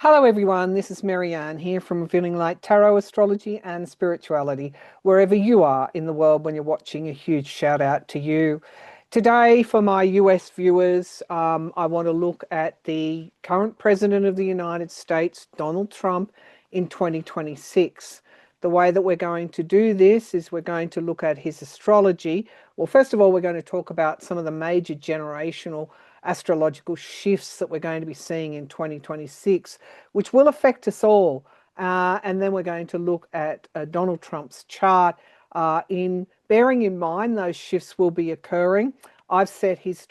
Hello everyone, this is Maryann here from Revealing Light Tarot, Astrology and Spirituality. Wherever you are in the world when you're watching, a huge shout out to you. Today, for my US viewers, I want to look at the current President of the United States, Donald Trump, in 2026. The way that we're going to do this is we're going to look at his astrology. Well, first of all, we're going to talk about some of the major generational astrological shifts that we're going to be seeing in 2026, which will affect us all. And then we're going to look at Donald Trump's chart in bearing in mind those shifts will be occurring. I've set his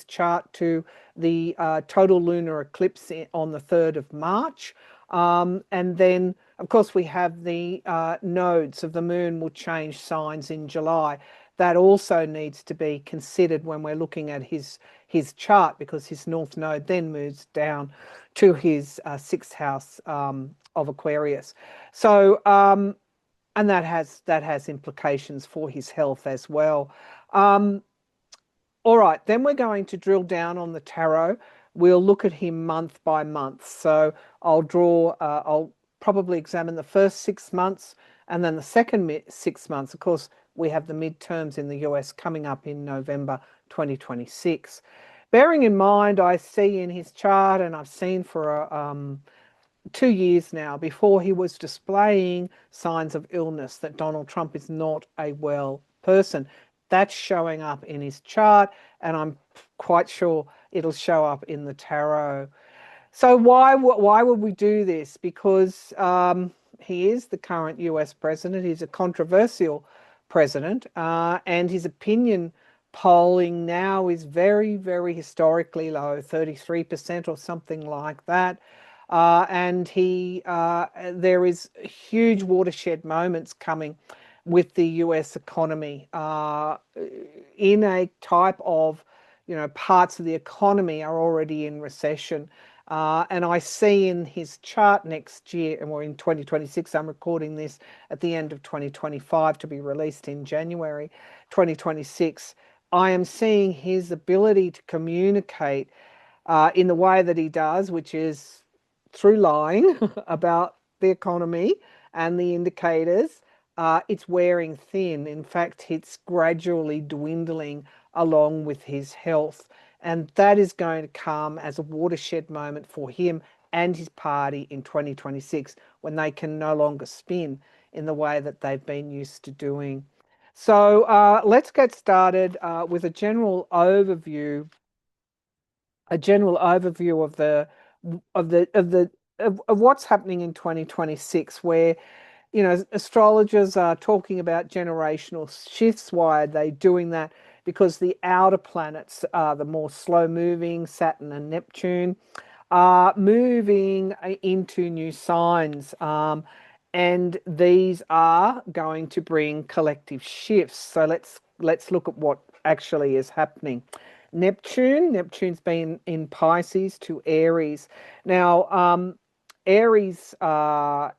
chart to the total lunar eclipse on the 3rd of March. And then, of course, we have the nodes of the moon will change signs in July. That also needs to be considered when we're looking at his chart, because his north node then moves down to his sixth house of Aquarius. So, and that has implications for his health as well. All right, then we're going to drill down on the tarot. We'll look at him month by month. So I'll probably examine the first 6 months and then the second 6 months. Of course, we have the midterms in the US coming up in November 2026. Bearing in mind, I see in his chart, and I've seen for 2 years now, before he was displaying signs of illness, that Donald Trump is not a well person. That's showing up in his chart, and I'm quite sure it'll show up in the tarot. So why would we do this? Because he is the current US president. He's a controversial president, and his opinion polling now is very, very historically low, 33% or something like that. And there is huge watershed moments coming with the US economy in a type of, parts of the economy are already in recession. And I see in his chart next year, and we're in 2026, I'm recording this at the end of 2025 to be released in January 2026. I am seeing his ability to communicate in the way that he does, which is through lying about the economy and the indicators. It's wearing thin. In fact, it's gradually dwindling along with his health. And that is going to come as a watershed moment for him and his party in 2026, when they can no longer spin in the way that they've been used to doing. So let's get started with a general overview of what's happening in 2026, where astrologers are talking about generational shifts. Why are they doing that? Because the outer planets, the more slow moving Saturn and Neptune, are moving into new signs. And these are going to bring collective shifts. So let's look at what actually is happening. Neptune's been in Pisces to Aries. Now, Aries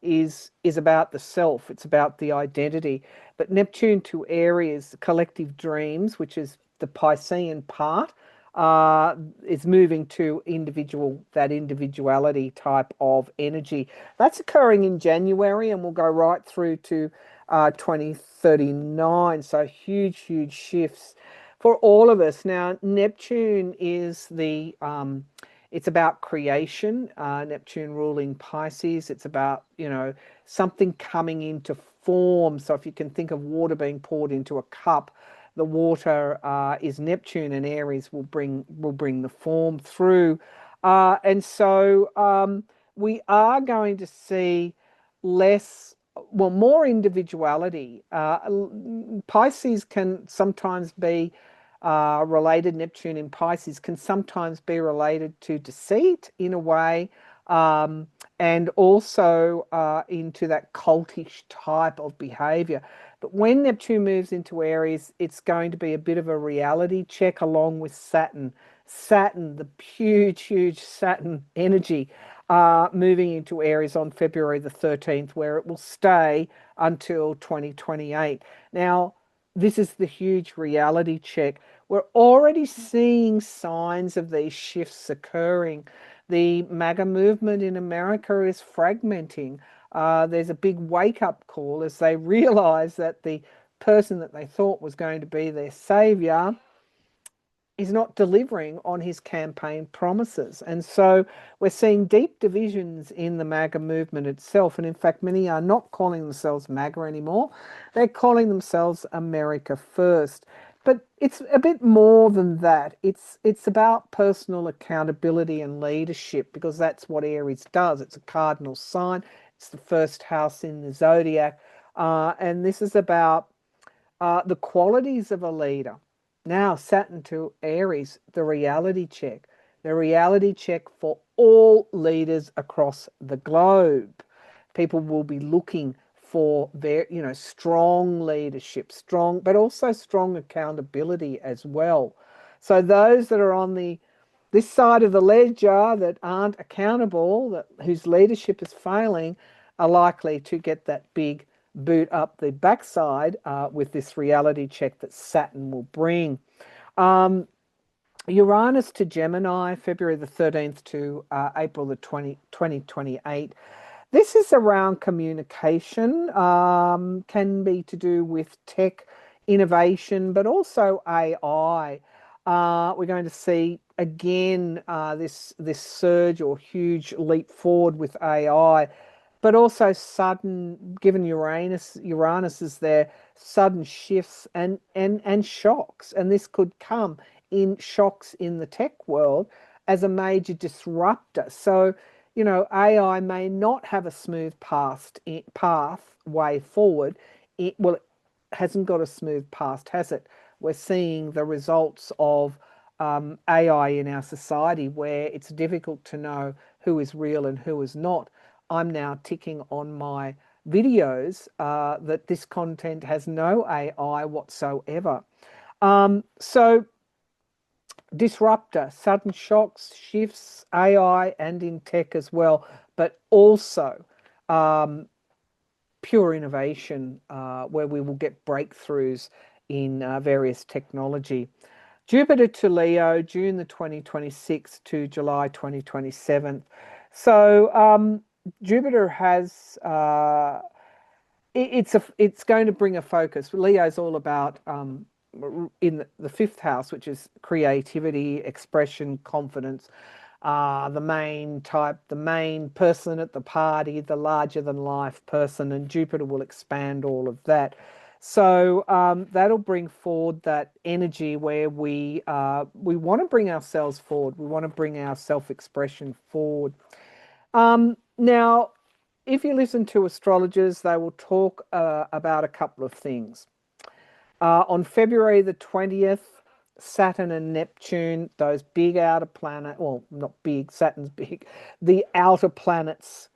is about the self, it's about the identity. But Neptune to Aries, collective dreams, which is the Piscean part, is moving to that individuality type of energy. That's occurring in January and will go right through to 2039. So huge, huge shifts for all of us. Now, Neptune is it's about creation. Neptune ruling Pisces. It's about, something coming into form. So if you can think of water being poured into a cup, the water is Neptune, and Aries will bring the form through. And so we are going to see more individuality. Pisces can sometimes be related, Neptune in Pisces can sometimes be related to deceit in a way, and also into that cultish type of behavior. But when Neptune moves into Aries, it's going to be a bit of a reality check along with Saturn. Saturn, the huge, huge Saturn energy, moving into Aries on February the 13th, where it will stay until 2028. Now, this is the huge reality check. We're already seeing signs of these shifts occurring. The MAGA movement in America is fragmenting. There's a big wake-up call as they realize that the person that they thought was going to be their savior is not delivering on his campaign promises. And so we're seeing deep divisions in the MAGA movement itself. And in fact, many are not calling themselves MAGA anymore. They're calling themselves America First. But it's a bit more than that. It's about personal accountability and leadership, because that's what Aries does. It's a cardinal sign. It's the first house in the zodiac. And this is about the qualities of a leader. Now, Saturn to Aries, the reality check. The reality check for all leaders across the globe. People will be looking for their, strong leadership, strong, but also strong accountability as well. So those that are on this side of the ledger that aren't accountable, whose leadership is failing, are likely to get that big boot up the backside with this reality check that Saturn will bring. Uranus to Gemini, February the 13th to April the 2028. This is around communication, can be to do with tech, innovation, but also AI. We're going to see again this surge or huge leap forward with AI, but also sudden, given Uranus is there, sudden shifts and shocks. And this could come in shocks in the tech world as a major disruptor. So, AI may not have a smooth pathway forward. It hasn't got a smooth past, has it? We're seeing the results of AI in our society, where it's difficult to know who is real and who is not. I'm now ticking on my videos that this content has no AI whatsoever. So disruptor, sudden shocks, shifts, AI and in tech as well, but also pure innovation where we will get breakthroughs in various technology. Jupiter to Leo, June the 2026 to July 2027. So Jupiter has it's going to bring a focus. Leo's all about in the fifth house, which is creativity, expression, confidence, the main person at the party, the larger than life person, and Jupiter will expand all of that. So that'll bring forward that energy where we want to bring ourselves forward. We want to bring our self-expression forward. Now, if you listen to astrologers, they will talk about a couple of things. On February the 20th, Saturn and Neptune, those big outer planet, well, not big, Saturn's big, the outer planets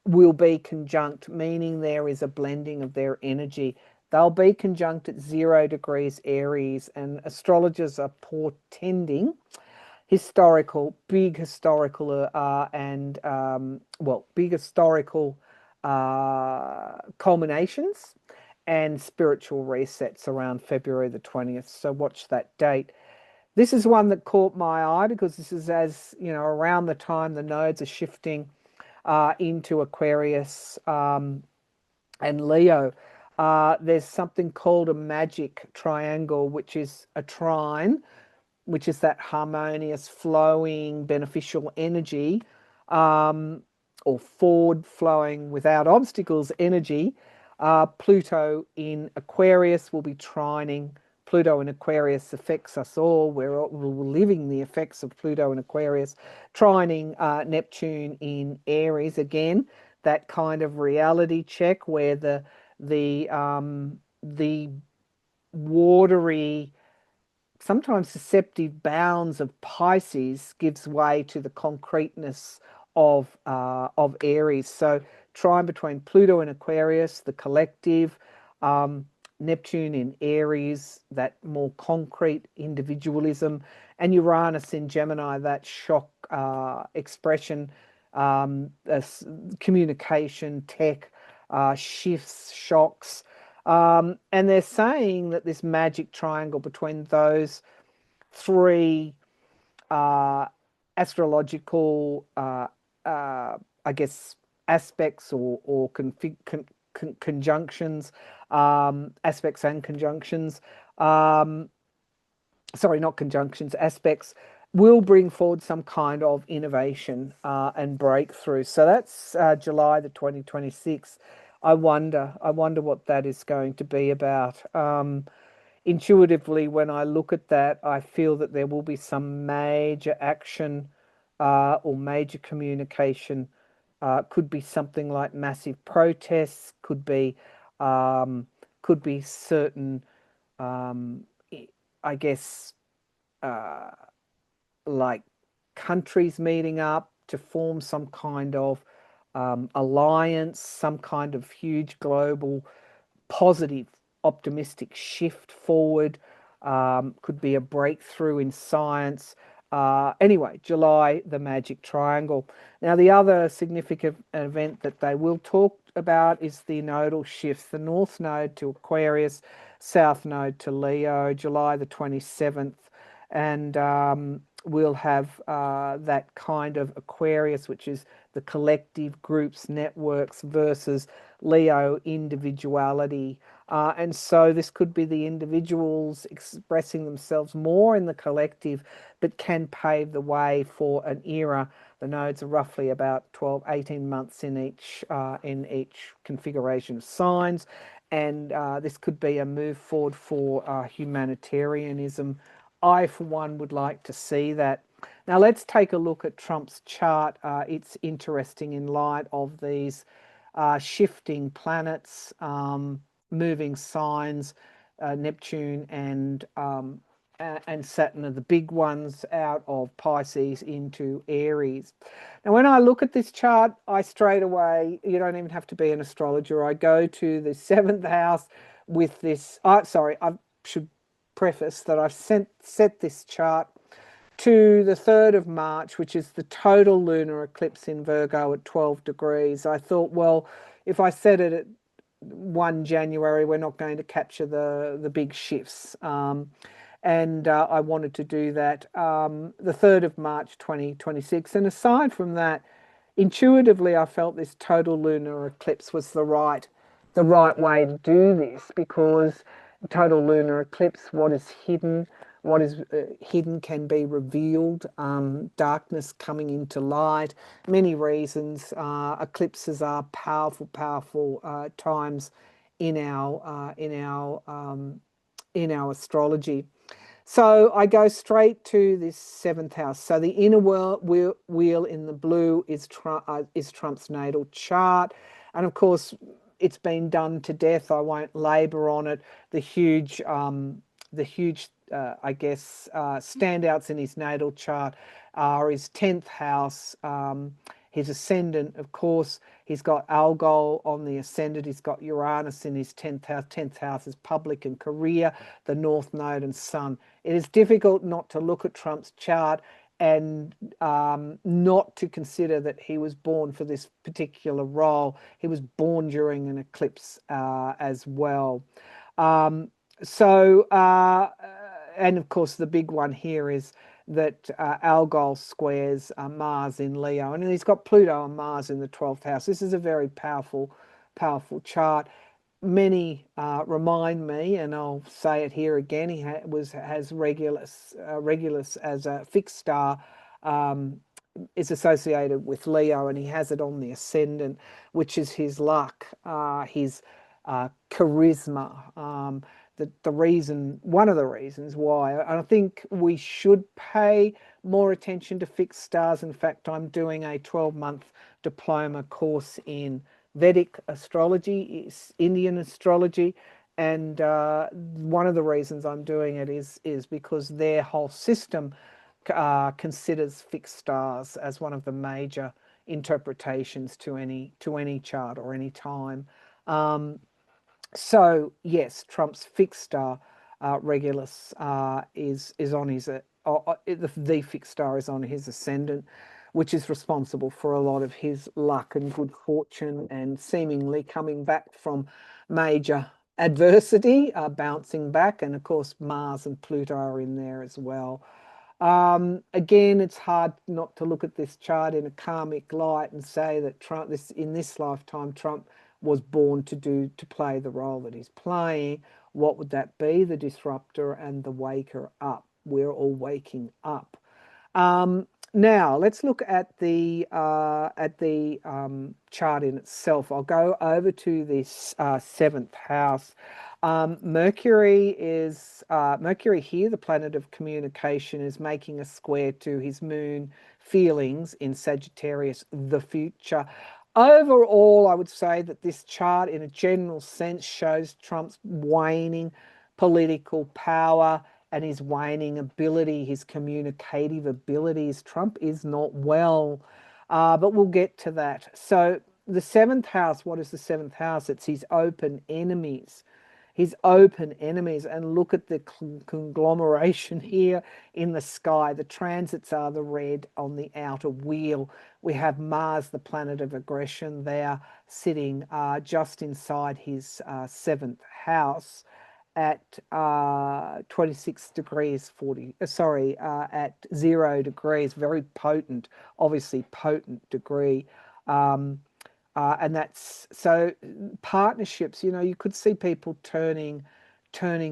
will be conjunct, meaning there is a blending of their energy. They'll be conjunct at 0 degrees Aries, and astrologers are portending big historical culminations and spiritual resets around February the 20th. So watch that date. This is one that caught my eye because this is, as you know, around the time the nodes are shifting into Aquarius and Leo. There's something called a magic triangle, which is a trine, which is that harmonious, flowing, beneficial energy, or forward flowing without obstacles energy. Pluto in Aquarius will be trining. Pluto in Aquarius affects us all. We're living the effects of Pluto in Aquarius. Trining Neptune in Aries, again, that kind of reality check where the watery, sometimes deceptive bounds of Pisces gives way to the concreteness of Aries. So trine between Pluto and Aquarius, the collective, Neptune in Aries, that more concrete individualism, and Uranus in Gemini, that shock expression, communication, tech, shifts, shocks. And they're saying that this magic triangle between those three astrological, I guess, aspects or conjunctions, aspects and conjunctions. Um, Sorry, not conjunctions, aspects, will bring forward some kind of innovation and breakthrough. So that's July the 2026. I wonder what that is going to be about. Intuitively, when I look at that, I feel that there will be some major action or major communication. Could be something like massive protests. Um, could be certain, um, I guess, uh, like countries meeting up to form some kind of alliance, some kind of huge global positive, optimistic shift forward. Could be a breakthrough in science. Anyway, July, the magic triangle. Now, the other significant event that they will talk about is the nodal shifts, the North Node to Aquarius, South Node to Leo, July the 27th. And we'll have that kind of Aquarius, which is the collective groups, networks versus Leo individuality. And so this could be the individuals expressing themselves more in the collective, but can pave the way for an era. The nodes are roughly about 12, 18 months in each configuration of signs. And this could be a move forward for humanitarianism. I, for one, would like to see that. Now, let's take a look at Trump's chart. It's interesting in light of these shifting planets, moving signs. Neptune and Saturn are the big ones out of Pisces into Aries. Now, when I look at this chart, I straight away, you don't even have to be an astrologer. I go to the seventh house with this. Sorry, I should preface that I've set this chart to the 3rd of March, which is the total lunar eclipse in Virgo at 12 degrees. I thought, well, if I set it at 1 January, we're not going to capture the big shifts. And I wanted to do that the 3rd of March 2026. And aside from that, intuitively, I felt this total lunar eclipse was the right way to do this, because total lunar eclipse, what is hidden can be revealed, darkness coming into light, many reasons. Eclipses are powerful times in our astrology. So I go straight to this 7th house. So the inner wheel in the blue is Trump's natal chart. And of course, it's been done to death. I won't labor on it. The huge I guess, standouts in his natal chart are his 10th house, his ascendant, of course. He's got Algol on the ascendant. He's got Uranus in his 10th house. 10th house is public and career, the North Node and Sun. It is difficult not to look at Trump's chart and not to consider that he was born for this particular role. He was born during an eclipse as well. And of course, the big one here is that Algol squares Mars in Leo, and he's got Pluto and Mars in the 12th house. This is a very powerful chart. Many remind me, and I'll say it here again, he has Regulus as a fixed star, is associated with Leo, and he has it on the ascendant, which is his luck, his charisma. One of the reasons why I think we should pay more attention to fixed stars. In fact, I'm doing a 12-month diploma course in Vedic astrology, Indian astrology, and one of the reasons I'm doing it is because their whole system considers fixed stars as one of the major interpretations to any chart or any time. So yes, Trump's fixed star Regulus is on his the fixed star is on his ascendant, which is responsible for a lot of his luck and good fortune, and seemingly coming back from major adversity, bouncing back. And of course, Mars and Pluto are in there as well. Again, it's hard not to look at this chart in a karmic light and say that Trump, in this lifetime, Trump was born to play the role that he's playing. What would that be? The disruptor and the waker up. We're all waking up. Now let's look at the chart in itself. I'll go over to this seventh house. Mercury here, the planet of communication, is making a square to his moon feelings in Sagittarius, the future. Overall, I would say that this chart, in a general sense, shows Trump's waning political power and his waning ability, his communicative abilities. Trump is not well, but we'll get to that. So the seventh house, what is the seventh house? It's his open enemies. His open enemies. And look at the conglomeration here in the sky. The transits are the red on the outer wheel. We have Mars, the planet of aggression, there sitting just inside his seventh house at 26 degrees 40, at 0 degrees, very potent, obviously potent degree. And that's so partnerships, you could see people turning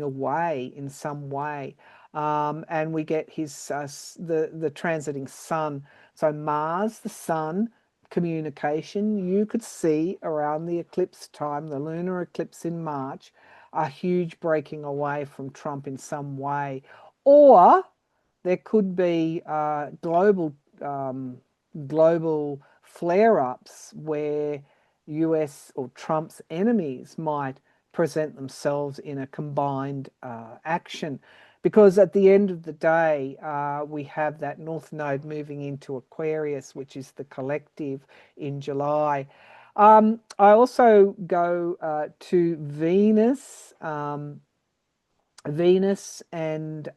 away in some way. And we get his the transiting sun. So Mars, the sun, communication. You could see around the eclipse time, the lunar eclipse in March, a huge breaking away from Trump in some way. Or there could be global flare-ups where US or Trump's enemies might present themselves in a combined action. Because at the end of the day, we have that North Node moving into Aquarius, which is the collective, in July. I also go to Venus, Venus and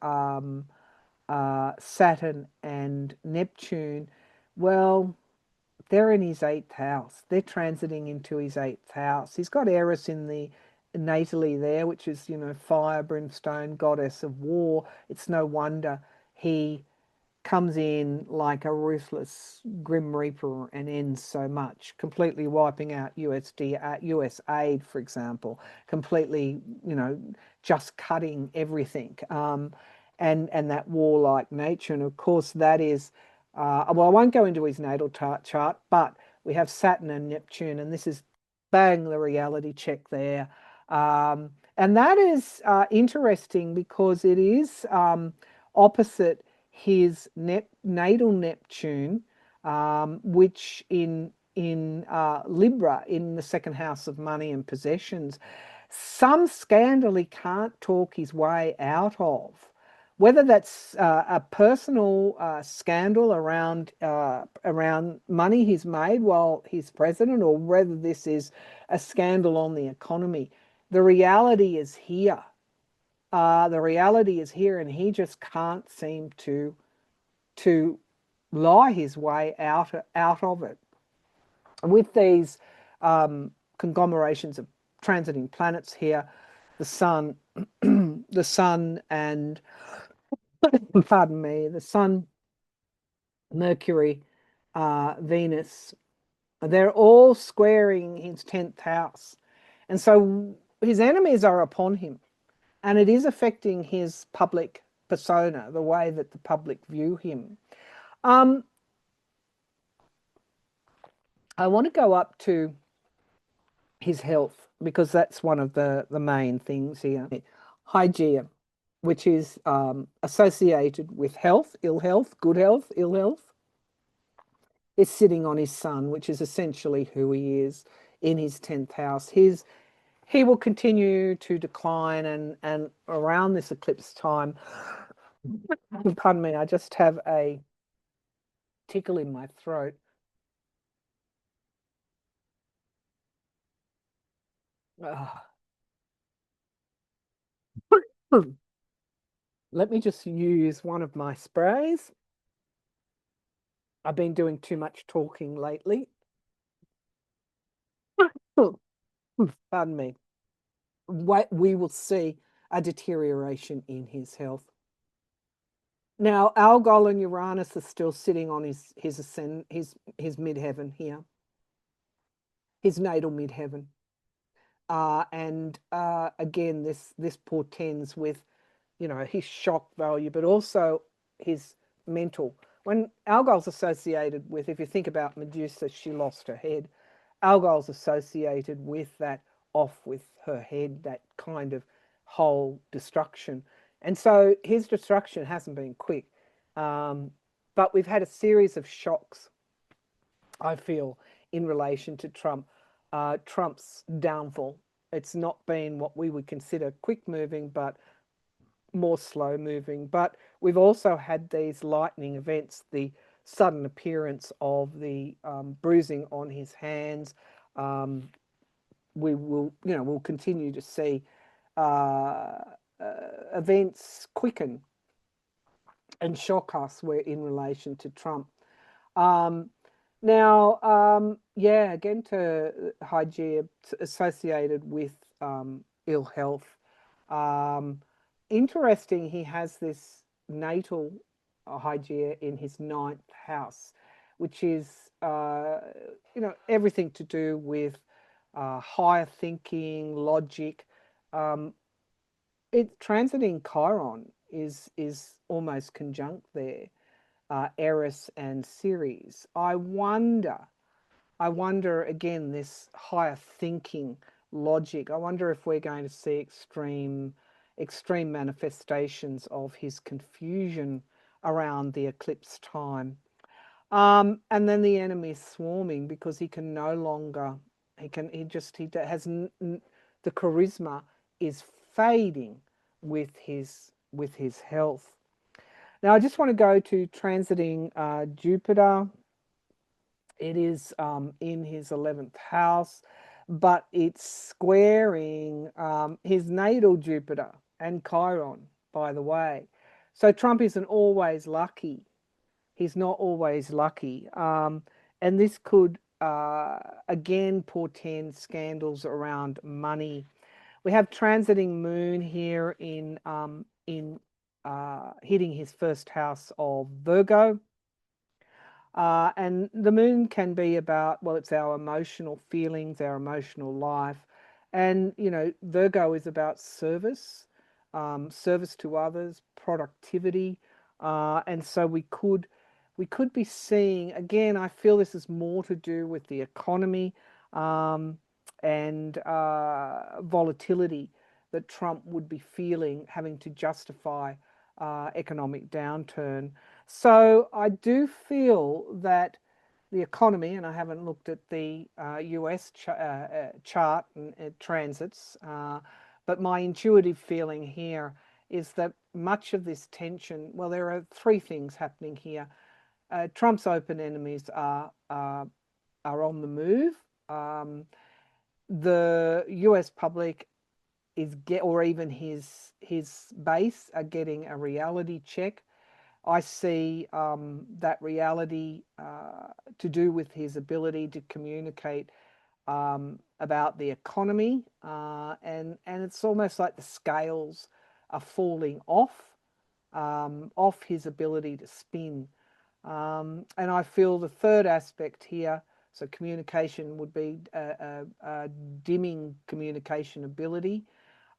Saturn and Neptune. Well, they're in his eighth house. They're transiting into his eighth house. He's got Eris in the natally there, which is, fire, brimstone, goddess of war. It's no wonder he comes in like a ruthless grim reaper and ends so much, completely wiping out US aid, for example, completely, just cutting everything, and that warlike nature. And of course, that is, well, I won't go into his natal chart, but we have Saturn and Neptune, and this is bang, the reality check there. And that is interesting because it is opposite his natal Neptune, which in Libra, in the second house of money and possessions, some scandal he can't talk his way out of. Whether that's a personal scandal around money he's made while he's president, or whether this is a scandal on the economy, the reality is here. The reality is here, and he just can't seem to lie his way out of it. With these conglomerations of transiting planets here, the sun, the sun and pardon me, the sun, Mercury, Venus, they're all squaring his 10th house. And so his enemies are upon him. And it is affecting his public persona, the way that the public view him. I want to go up to his health because that's one of the main things here. Hygeia, which is associated with health, ill health, good health, ill health. It's sitting on his sun, which is essentially who he is in his 10th house. He will continue to decline, and around this eclipse time, pardon me, I just have a tickle in my throat. Let me just use one of my sprays. I've been doing too much talking lately. Pardon me. We will see a deterioration in his health. Now, Algol and Uranus are still sitting on his ascend his midheaven here, his natal midheaven. And again, this portends with, you know, his shock value, but also his mental. When Algol's associated with, if you think about Medusa, she lost her head. Algol's associated with that off with her head, that kind of whole destruction. And so his destruction hasn't been quick. But we've had a series of shocks, I feel, in relation to Trump's downfall. It's not been what we would consider quick moving, but more slow moving. But we've also had these lightning events, the sudden appearance of the bruising on his hands. We will, you know, we'll continue to see uh, events quicken and shock us where in relation to Trump. Um, Now, yeah, again, to Hygeia associated with ill health. Um, Interesting, he has this natal Hygeia in his ninth house, which is, you know, everything to do with higher thinking, logic. Um, it transiting Chiron is almost conjunct there, Eris and Ceres. I wonder again, this higher thinking logic. I wonder if we're going to see extreme manifestations of his confusion around the eclipse time. And then the enemy is swarming because he can no longer, he has, the charisma is fading with his health. Now, I just want to go to transiting Jupiter. It is in his 11th house, but it's squaring his natal Jupiter and Chiron, by the way. So Trump isn't always lucky. He's not always lucky. And this could, again, portend scandals around money. We have transiting Moon here in hitting his first house of Virgo. And the moon can be about, well, it's our emotional feelings, our emotional life. And, you know, Virgo is about service, service to others, productivity. And so we could be seeing, again, I feel this is more to do with the economy and volatility that Trump would be feeling, having to justify economic downturn. So I do feel that the economy, and I haven't looked at the US chart and transits, but my intuitive feeling here is that much of this tension, well, there are three things happening here. Trump's open enemies are on the move. The US public or even his base are getting a reality check. I see that reality to do with his ability to communicate about the economy, and it's almost like the scales are falling off his ability to spin. And I feel the third aspect here, so communication would be a dimming communication ability.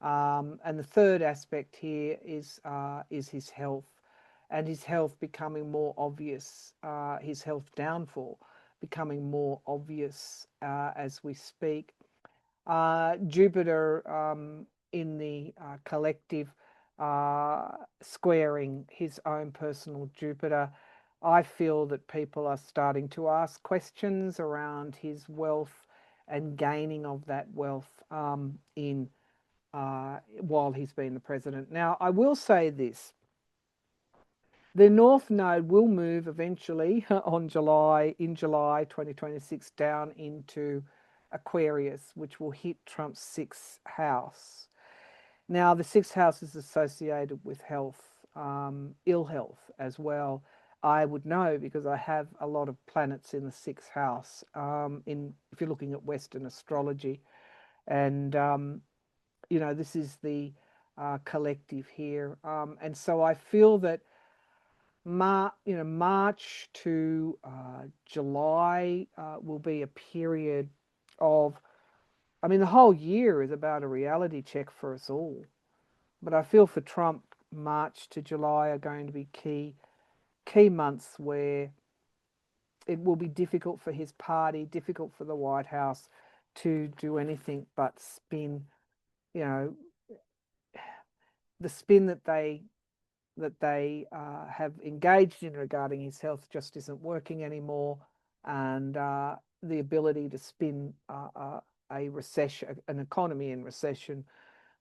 And the third aspect here is his health, and his health becoming more obvious, his health downfall becoming more obvious as we speak. Jupiter in the collective, squaring his own personal Jupiter. I feel that people are starting to ask questions around his wealth and gaining of that wealth in while he's been the president. Now, I will say this. The North Node will move eventually in July 2026 down into Aquarius, which will hit Trump's sixth house. Now, the sixth house is associated with health, ill health as well. I would know because I have a lot of planets in the sixth house. If you're looking at Western astrology, and this is the collective here, and so I feel that March to July will be a period of, I mean, the whole year is about a reality check for us all. But I feel for Trump, March to July are going to be key months where it will be difficult for his party, difficult for the White House to do anything but spin, you know, the spin that they have engaged in regarding his health just isn't working anymore, and the ability to spin a recession, an economy in recession,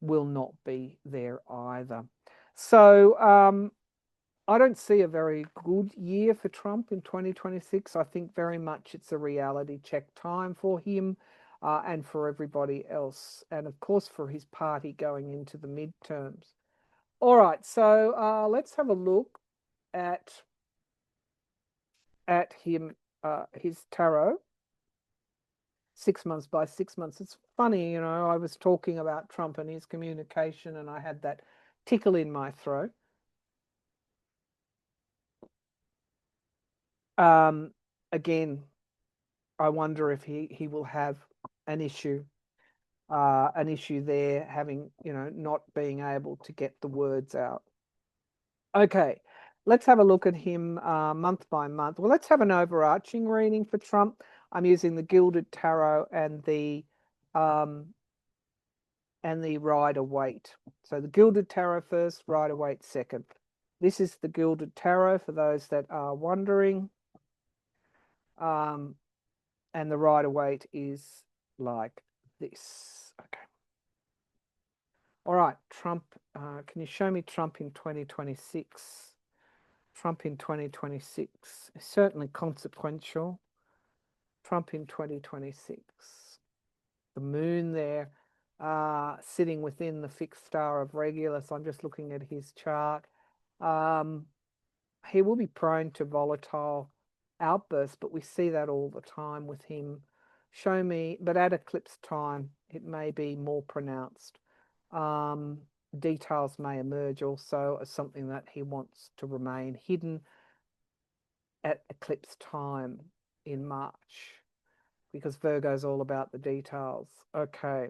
will not be there either. So I don't see a very good year for Trump in 2026. I think very much it's a reality check time for him and for everybody else, and of course for his party going into the midterms. All right, so let's have a look at him, his tarot, 6 months by 6 months. It's funny, I was talking about Trump and his communication, and I had that tickle in my throat. Again, I wonder if he will have an issue there, having, not being able to get the words out. Okay, let's have a look at him month by month. Well, let's have an overarching reading for Trump. I'm using the Gilded Tarot and the Rider-Waite. So the Gilded Tarot first, Rider-Waite second. This is the Gilded Tarot for those that are wondering. And the Rider-Waite is like this. Okay. All right, Trump. Can you show me Trump in 2026? Trump in 2026 is certainly consequential. Trump in 2026. The moon there, sitting within the fixed star of Regulus. I'm just looking at his chart. He will be prone to volatile outbursts, but we see that all the time with him. Show me, but at eclipse time, it may be more pronounced. Details may emerge also as something that he wants to remain hidden at eclipse time in March, because Virgo is all about the details. Okay,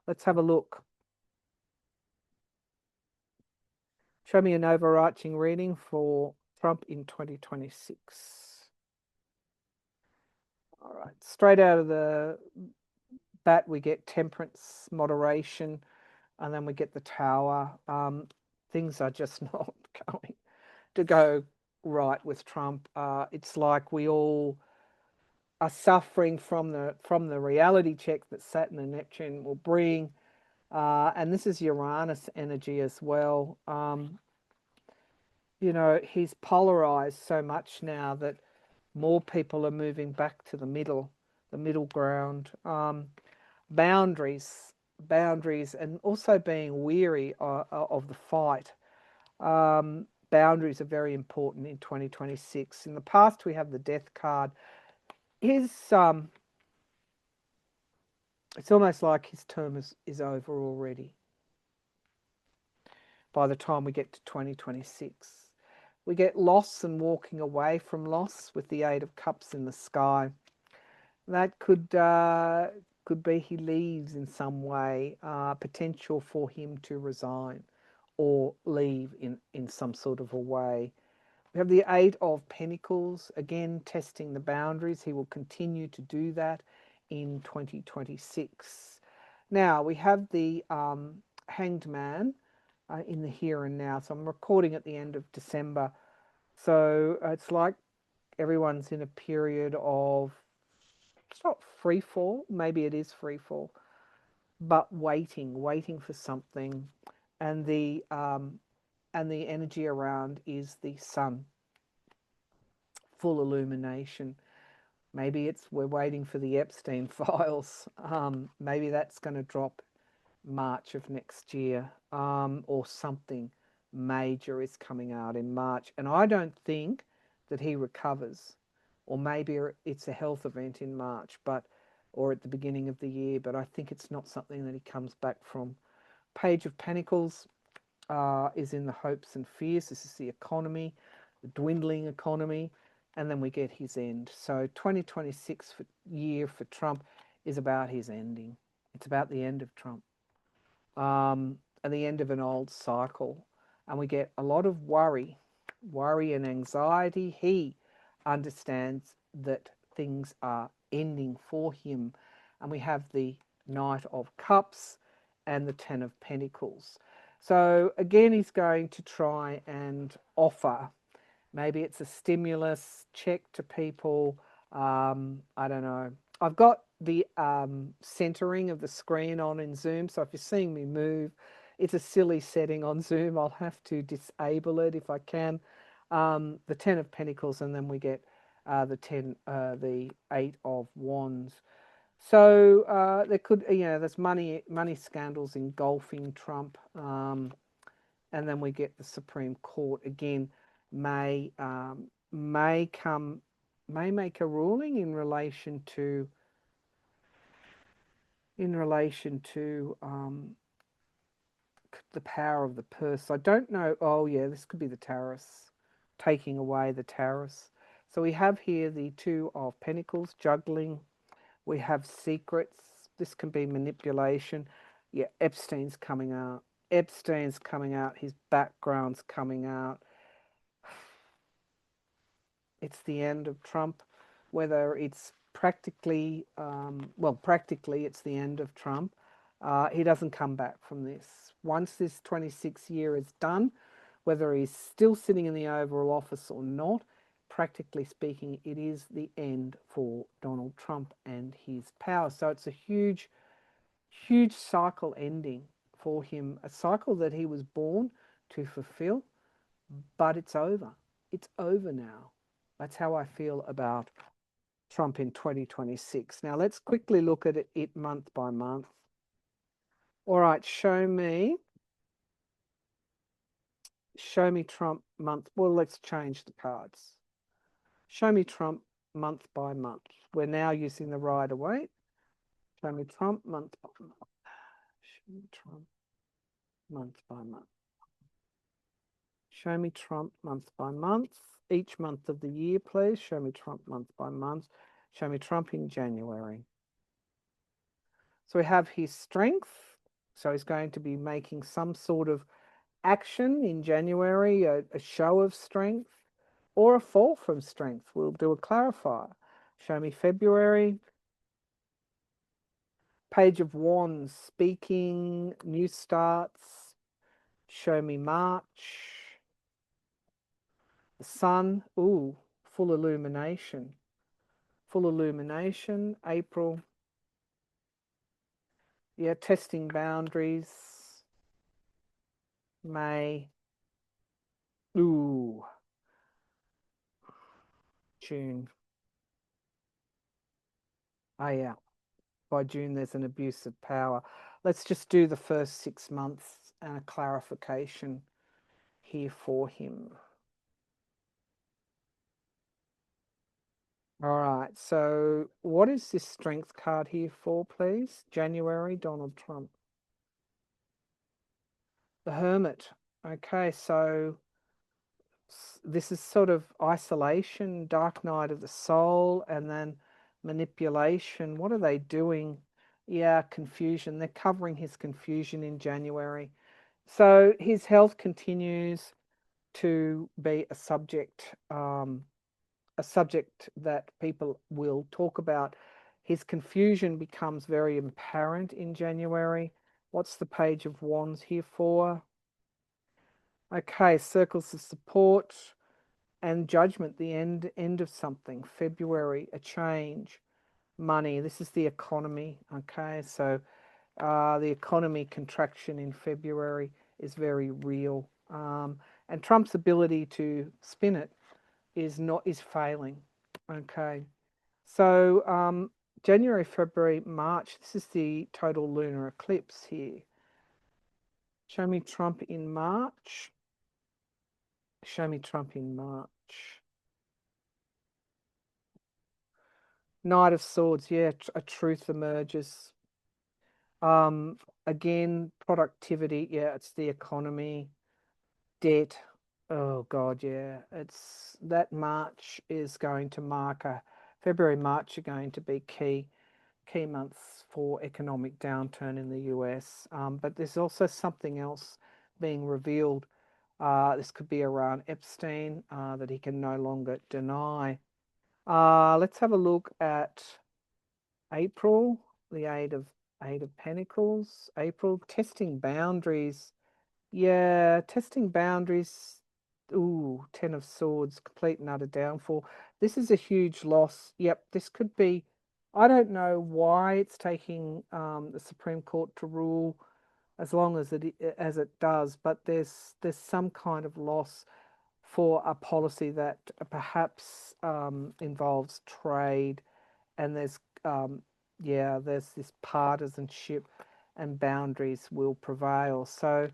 let's have a look. Show me an overarching reading for Trump in 2026. All right, straight out of the bat, we get temperance, moderation, and then we get the Tower. Things are just not going to go right with Trump. It's like we all are suffering from the reality check that Saturn and Neptune will bring, and this is Uranus energy as well. He's polarized so much now that more people are moving back to the middle ground. Boundaries, and also being weary of the fight. Boundaries are very important in 2026. In the past, we have the Death card. It's almost like his term is over already by the time we get to 2026. We get loss and walking away from loss with the Eight of Cups in the sky. That could be he leaves in some way, potential for him to resign or leave in some sort of a way. We have the Eight of Pentacles, again testing the boundaries. He will continue to do that in 2026. Now we have the Hanged Man in the here and now. So I'm recording at the end of December. So it's like everyone's in a period of, it's not free fall, maybe it is free fall, but waiting for something. And the energy around is the sun, full illumination. Maybe we're waiting for the Epstein files. Maybe that's going to drop March of next year, or something major is coming out in March. And I don't think that he recovers, or maybe it's a health event in March, or at the beginning of the year, but I think it's not something that he comes back from. Page of Pentacles is in the hopes and fears. This is the economy. dwindling economy, and then we get his end. So 2026 year for Trump is about his ending. It's about the end of Trump, and the end of an old cycle. And we get a lot of worry and anxiety. He understands that things are ending for him. And we have the Knight of Cups and the Ten of Pentacles. So again, he's going to try and offer, maybe it's a stimulus check to people. I don't know. I've got the centering of the screen on in Zoom. So if you're seeing me move, it's a silly setting on Zoom. I'll have to disable it if I can. The Ten of Pentacles, and then we get the Eight of Wands. So there could, there's money scandals engulfing Trump. And then we get the Supreme Court again may may make a ruling in relation to the power of the purse. I don't know. Oh yeah, this could be the tariffs, taking away the tariffs. So we have here the Two of Pentacles, juggling. We have secrets. This can be manipulation. Yeah, Epstein's coming out. His background's coming out. It's the end of Trump. Whether it's practically, practically it's the end of Trump. He doesn't come back from this. Once this 26 year is done, whether he's still sitting in the Oval Office or not, practically speaking, it is the end for Donald Trump and his power. So it's a huge, huge cycle ending for him, a cycle that he was born to fulfill, but it's over. It's over now. That's how I feel about Trump in 2026. Now let's quickly look at it month by month. All right, show me Trump month. Well, let's change the cards. Show me Trump month by month. We're now using the Rider-Waite. Show me Trump month by month. Show me Trump month by month. Show me Trump month by month. Each month of the year, please. Show me Trump month by month. Show me Trump in January. So we have his strength. So he's going to be making some sort of action in January, a show of strength or a fall from strength. We'll do a clarifier. Show me February. Page of Wands, speaking, new starts. Show me March. The sun, ooh, full illumination. Full illumination, April. Yeah, testing boundaries. May. Ooh. June. Oh yeah. By June there's an abuse of power. Let's just do the first 6 months and a clarification here for him. All right, so what is this strength card here for, please? January, Donald Trump. The Hermit. Okay, so this is sort of isolation, dark night of the soul, and then manipulation. What are they doing? Yeah, confusion. They're covering his confusion in January. So his health continues to be a subject that people will talk about. His confusion becomes very apparent in January. What's the Page of Wands here for? Okay, circles of support and judgment, the end of something. February, a change. Money, this is the economy. Okay, so the economy contraction in February is very real. And Trump's ability to spin it is failing. Okay, so January, February, March, this is the total lunar eclipse here. Show me Trump in March. Show me Trump in March. Knight of Swords, yeah, a truth emerges. Again, productivity, yeah, it's the economy. Debt, Oh God, yeah. It's that March is going to mark a February, March are going to be key months for economic downturn in the US. But there's also something else being revealed. This could be around Epstein that he can no longer deny. Let's have a look at April, the Eight of Pentacles. April, testing boundaries. Yeah, testing boundaries. Ooh, Ten of Swords, complete and utter downfall. This is a huge loss. Yep, this could be. I don't know why it's taking the Supreme Court to rule as long as it does, but there's some kind of loss for a policy that perhaps involves trade, and there's this partisanship, and boundaries will prevail. So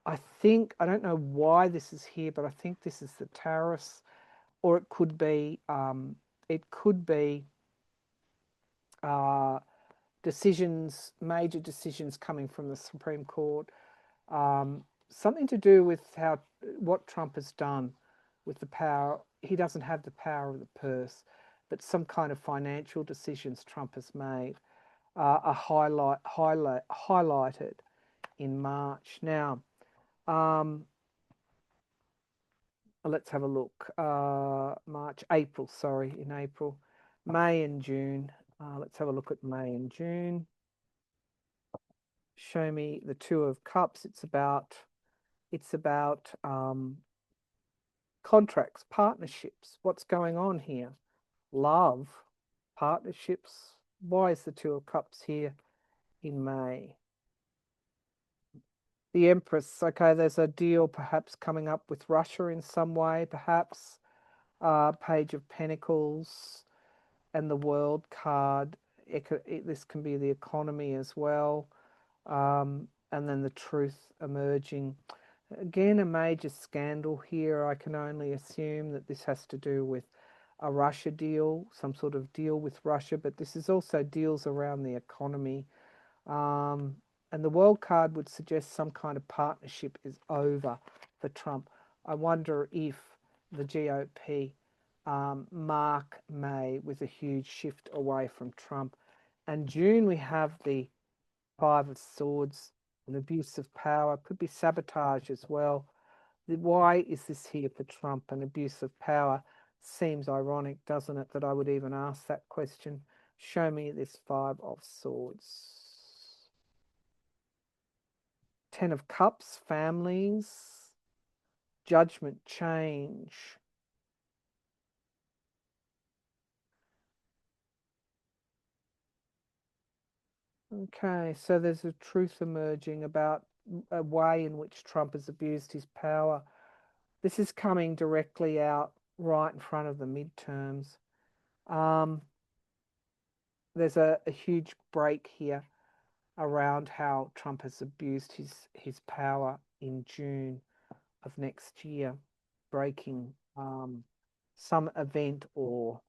I don't know why this is here, but I think this is the tariffs, or it could be uh, decisions, major decisions coming from the Supreme Court, something to do with how what Trump has done with the power. He doesn't have the power of the purse, but some kind of financial decisions Trump has made are highlighted in March. Now, um, let's have a look. April, sorry, in April, May and June. Let's have a look at May and June. Show me the Two of Cups. It's about contracts, partnerships. What's going on here? Love, partnerships. Why is the Two of Cups here in May? The Empress. Okay, there's a deal perhaps coming up with Russia in some way, perhaps. Page of Pentacles and the World card. This can be the economy as well. And then the Truth emerging. Again, a major scandal here. I can only assume that this has to do with a Russia deal, some sort of deal with Russia, but this is also deals around the economy. Um, and the World card would suggest some kind of partnership is over for Trump. I wonder if the GOP mark May with a huge shift away from Trump. And June, we have the Five of Swords, an abuse of power, could be sabotage as well. Why is this here for Trump? An abuse of power seems ironic, doesn't it, that I would even ask that question? Show me this Five of Swords. Ten of Cups, families, judgment, change. Okay, so there's a truth emerging about a way in which Trump has abused his power. This is coming directly out right in front of the midterms. Um, there's a huge break here around how Trump has abused his power in June of next year, breaking some event or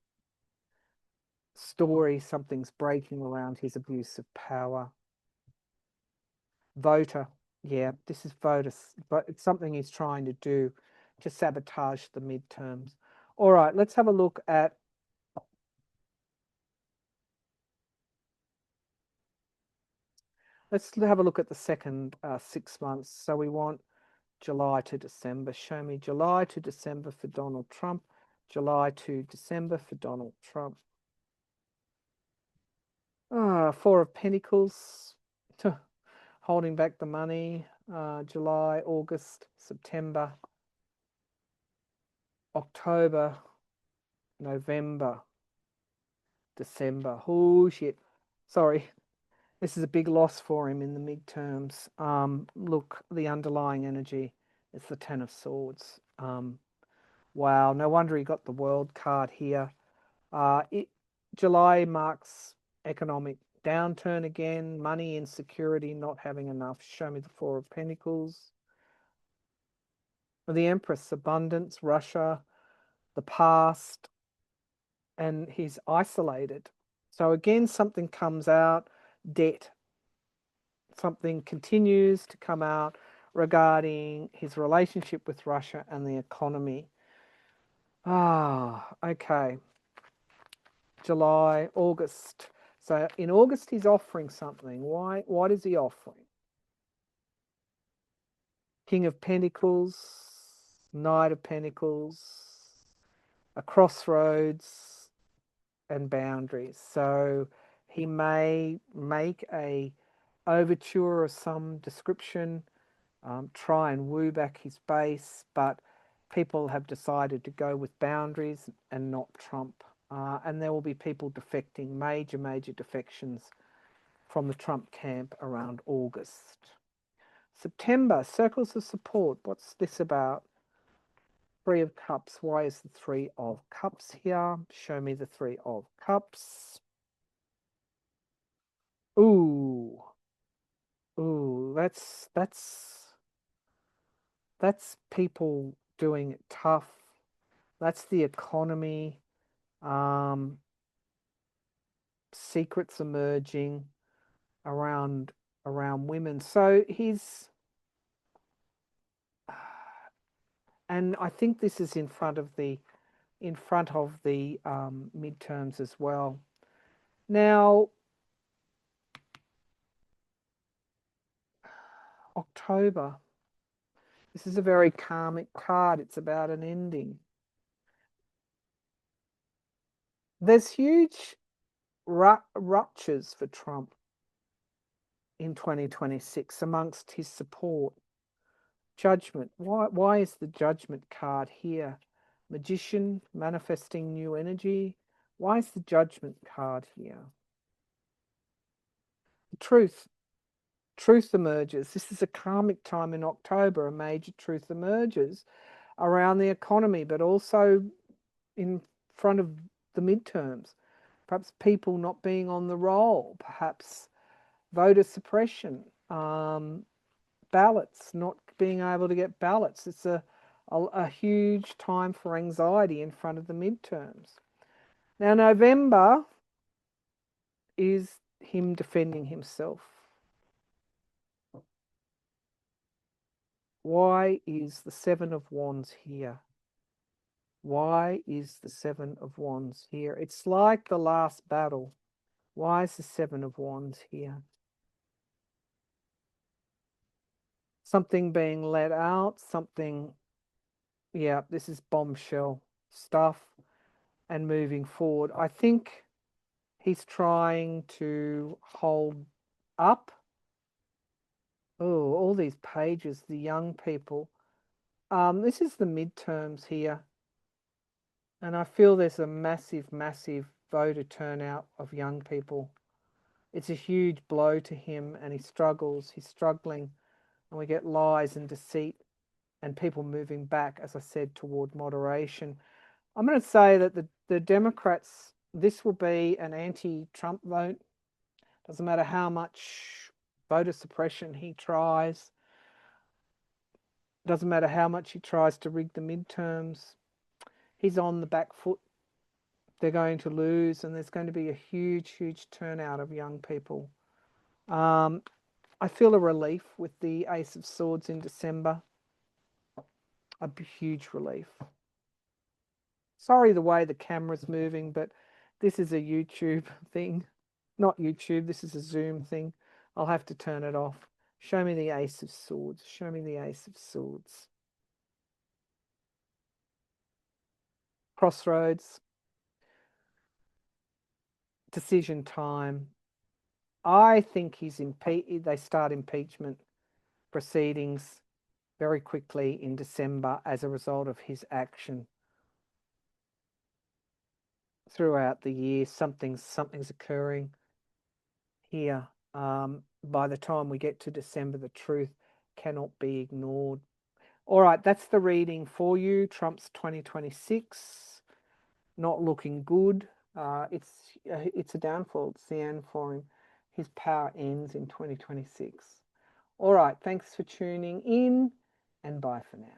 story, something's breaking around his abuse of power. Voter, yeah, this is voters, but it's something he's trying to do to sabotage the midterms. All right, let's have a look at the second 6 months. So we want July to December. Show me July to December for Donald Trump. July to December for Donald Trump. Four of Pentacles, holding back the money. July, August, September, October, November, December. Oh shit! Sorry, this is a big loss for him in the midterms. Look, the underlying energy is the Ten of Swords. Wow, no wonder he got the World card here. Uh, it, July marks economic downturn again, money insecurity, not having enough. Show me the Four of Pentacles. The Empress, abundance, Russia, the past, and he's isolated. So again, something comes out, debt. Something continues to come out. regarding his relationship with Russia and the economy. Okay. July, August. So in August he's offering something. Why? What is he offering? King of Pentacles, Knight of Pentacles, a crossroads, and boundaries. So he may make a overture of some description, try and woo back his base, but people have decided to go with boundaries and not Trump. And there will be people defecting, major defections from the Trump camp around August. September, circles of support. What's this about? Three of Cups. Why is the Three of Cups here? Show me the Three of Cups. Ooh, that's people doing it tough. That's the economy. Secrets emerging around women. So he's, and I think this is in front of the midterms as well. Now, October. This is a very karmic card. It's about an ending. There's huge ruptures for Trump in 2026 amongst his support. Judgment. Why is the Judgment card here? Magician, manifesting new energy. Why is the Judgment card here? The Truth. Truth emerges. This is a karmic time in October. A major truth emerges around the economy, but also in front of the midterms. Perhaps people not being on the roll, perhaps voter suppression, ballots, not being able to get ballots. It's a huge time for anxiety in front of the midterms. Now, November is him defending himself. Why is the Seven of Wands here? Why is the Seven of Wands here? It's like the last battle. Why is the Seven of Wands here? Something being let out, something, yeah, this is bombshell stuff and moving forward. I think he's trying to hold up. Oh, all these pages, the young people. This is the midterms here. And I feel there's a massive voter turnout of young people. It's a huge blow to him and he struggles. He's struggling. And we get lies and deceit and people moving back, as I said, toward moderation. I'm going to say that the Democrats, this will be an anti-Trump vote. Doesn't matter how much voter suppression he tries. Doesn't matter how much he tries to rig the midterms. He's on the back foot. They're going to lose, and there's going to be a huge turnout of young people. I feel a relief with the Ace of Swords in December. A huge relief. Sorry the way the camera's moving, but this is a YouTube thing. Not YouTube, this is a Zoom thing. I'll have to turn it off. Show me the Ace of Swords. Show me the Ace of Swords. Crossroads. Decision time. I think they start impeachment proceedings very quickly in December as a result of his action. Throughout the year, something's occurring here. By the time we get to December, the truth cannot be ignored. All right, that's the reading for you. Trump's 2026, not looking good. It's a downfall. It's the end for him. His power ends in 2026. All right, thanks for tuning in, and bye for now.